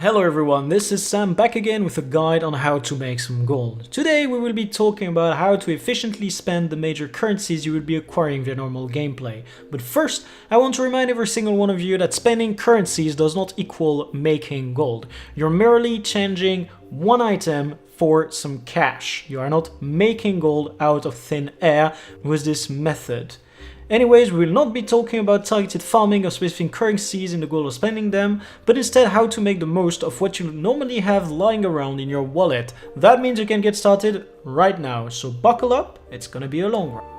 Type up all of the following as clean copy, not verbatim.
Hello everyone, this is Sam back again with a guide on how to make some gold. Today we will be talking about how to efficiently spend the major currencies you will be acquiring via normal gameplay. But first, I want to remind every single one of you that spending currencies does not equal making gold. You're merely changing one item for some cash. You are not making gold out of thin air with this method. Anyways, we will not be talking about targeted farming of specific currencies in the goal of spending them, but instead how to make the most of what you normally have lying around in your wallet. That means you can get started right now, so buckle up, it's gonna be a long one.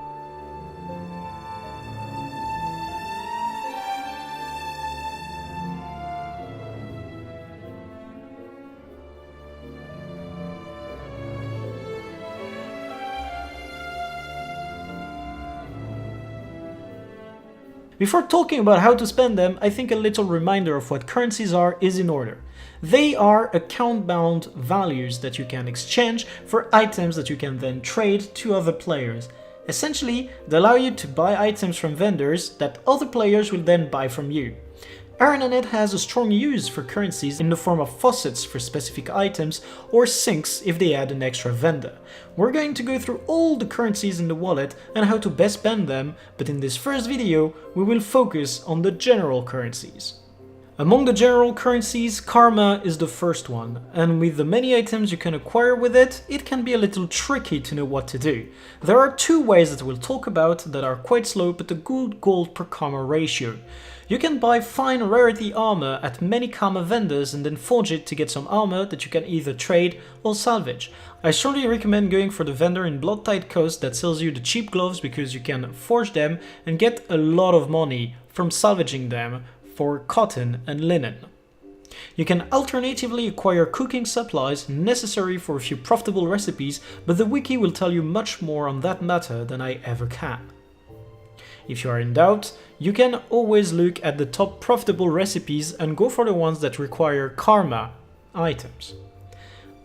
Before talking about how to spend them, I think a little reminder of what currencies are is in order. They are account-bound values that you can exchange for items that you can then trade to other players. Essentially, they allow you to buy items from vendors that other players will then buy from you. Arena.net has a strong use for currencies in the form of faucets for specific items or sinks if they add an extra vendor. We're going to go through all the currencies in the wallet and how to best spend them, but in this first video we will focus on the general currencies. Among the general currencies, karma is the first one, and with the many items you can acquire with it, it can be a little tricky to know what to do. There are two ways that we'll talk about that are quite slow but a good gold per karma ratio. You can buy fine rarity armor at many karma vendors and then forge it to get some armor that you can either trade or salvage. I strongly recommend going for the vendor in Blood-Tide Coast that sells you the cheap gloves because you can forge them and get a lot of money from salvaging them for cotton and linen. You can alternatively acquire cooking supplies necessary for a few profitable recipes, but the wiki will tell you much more on that matter than I ever can. If you are in doubt, you can always look at the top profitable recipes and go for the ones that require karma items.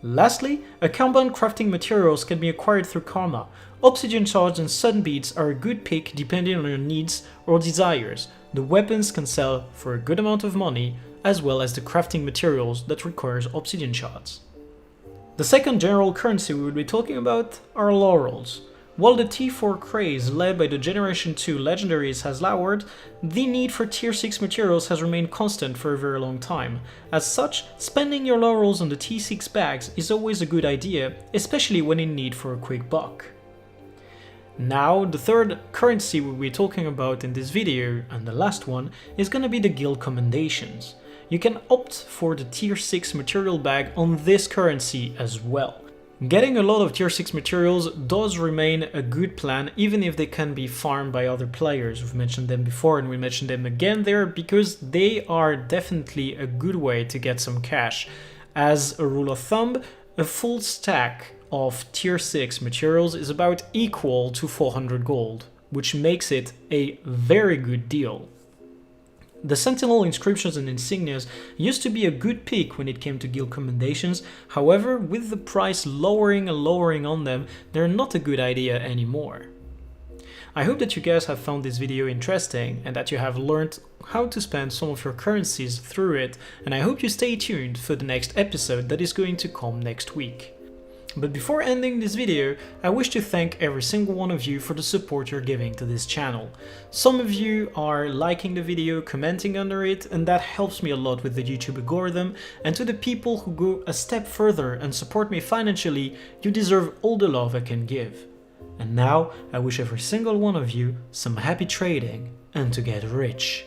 Lastly, account-bound crafting materials can be acquired through karma. Obsidian shards and sun beads are a good pick depending on your needs or desires. The weapons can sell for a good amount of money, as well as the crafting materials that requires obsidian shards. The second general currency we will be talking about are laurels. While the T4 craze led by the Generation 2 legendaries has lowered, the need for Tier 6 materials has remained constant for a very long time. As such, spending your laurels on the T6 bags is always a good idea, especially when in need for a quick buck. Now, the third currency we'll be talking about in this video, and the last one, is gonna be the guild commendations. You can opt for the Tier 6 material bag on this currency as well. Getting a lot of Tier 6 materials does remain a good plan, even if they can be farmed by other players. We've mentioned them before and we mentioned them again there because they are definitely a good way to get some cash. As a rule of thumb, a full stack of Tier 6 materials is about equal to 400 gold, which makes it a very good deal. The Sentinel inscriptions and insignias used to be a good pick when it came to guild commendations, however, with the price lowering and lowering on them, they're not a good idea anymore. I hope that you guys have found this video interesting and that you have learned how to spend some of your currencies through it, and I hope you stay tuned for the next episode that is going to come next week. But before ending this video, I wish to thank every single one of you for the support you're giving to this channel. Some of you are liking the video, commenting under it, and that helps me a lot with the YouTube algorithm, and to the people who go a step further and support me financially, you deserve all the love I can give. And now, I wish every single one of you some happy trading and to get rich.